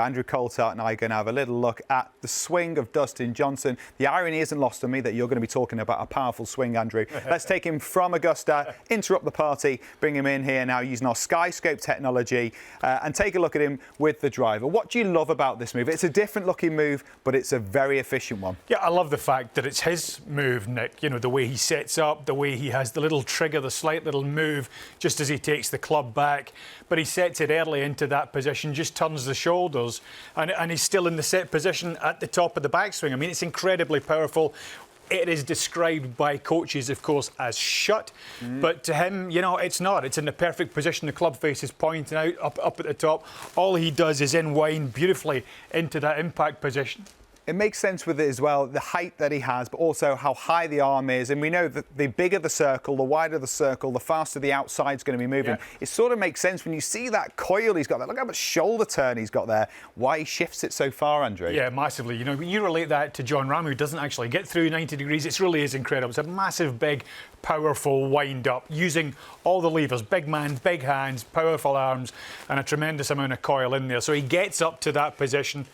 Andrew Coltart and I are going to have a little look at the swing of Dustin Johnson. The irony isn't lost on me that you're going to be talking about a powerful swing, Andrew. Let's take him from Augusta, interrupt the party, bring him in here now using our Skyscope technology and take a look at him with the driver. What do you love about this move? It's a different looking move, but it's a very efficient one. Yeah, I love the fact that it's his move, Nick. You know, the way he sets up, the way he has the little trigger, the slight little move just as he takes the club back. But he sets it early into that position, just turns the shoulders. And he's still in the set position at the top of the backswing. I mean, it's incredibly powerful. It is described by coaches, of course, as shut. But to him, you know, it's not. It's in the perfect position. The club face is pointing out up at the top. All he does is wind beautifully into that impact position. It makes sense with it as well, the height that he has, but also how high the arm is. And we know that the bigger the circle, the wider the circle, the faster the outside's going to be moving. Yeah. It sort of makes sense when you see that coil he's got there. Look how much shoulder turn he's got there. Why he shifts it so far, Andrew. Yeah, massively. You know, you relate that to John Ram, who doesn't actually get through 90 degrees. It really is incredible. It's a massive, big, powerful wind-up using all the levers. Big man, big hands, powerful arms, and a tremendous amount of coil in there. So he gets up to that position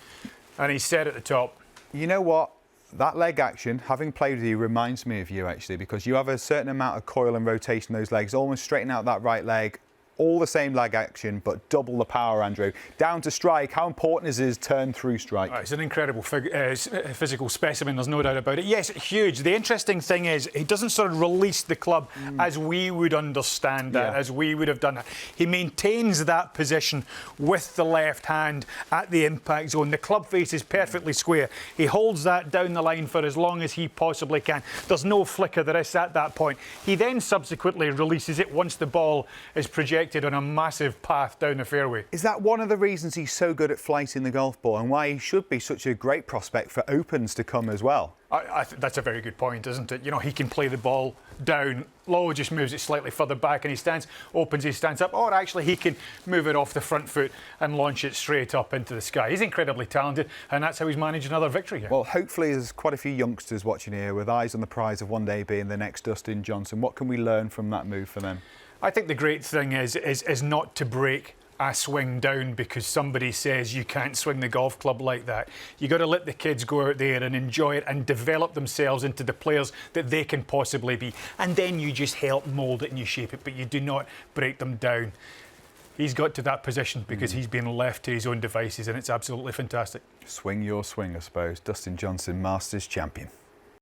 and he's set at the top. You know what? That leg action, having played with you, reminds me of you, actually, because you have a certain amount of coil and rotation in those legs, almost straighten out that right leg. All the same leg action, but double the power, Andrew. Down to strike, how important is his turn-through strike? It's an incredible physical specimen, there's no doubt about it. Yes, huge. The interesting thing is, he doesn't sort of release the club as we would understand that, as we would have done it. He maintains that position with the left hand at the impact zone. The club face is perfectly square. He holds that down the line for as long as he possibly can. There's no flick of the wrist at that point. He then subsequently releases it once the ball is projected on a massive path down the fairway. Is that one of the reasons he's so good at flighting the golf ball and why he should be such a great prospect for Opens to come as well? I think that's a very good point, isn't it? You know, he can play the ball down low, just moves it slightly further back and he stands, opens his stance up, or actually he can move it off the front foot and launch it straight up into the sky. He's incredibly talented and that's how he's managed another victory here. Well, hopefully there's quite a few youngsters watching here with eyes on the prize of one day being the next Dustin Johnson. What can we learn from that move for them? I think the great thing is not to break a swing down because somebody says you can't swing the golf club like that. You got to let the kids go out there and enjoy it and develop themselves into the players that they can possibly be. And then you just help mould it and you shape it, but you do not break them down. He's got to that position because he's been left to his own devices and it's absolutely fantastic. Swing your swing, I suppose. Dustin Johnson, Masters champion.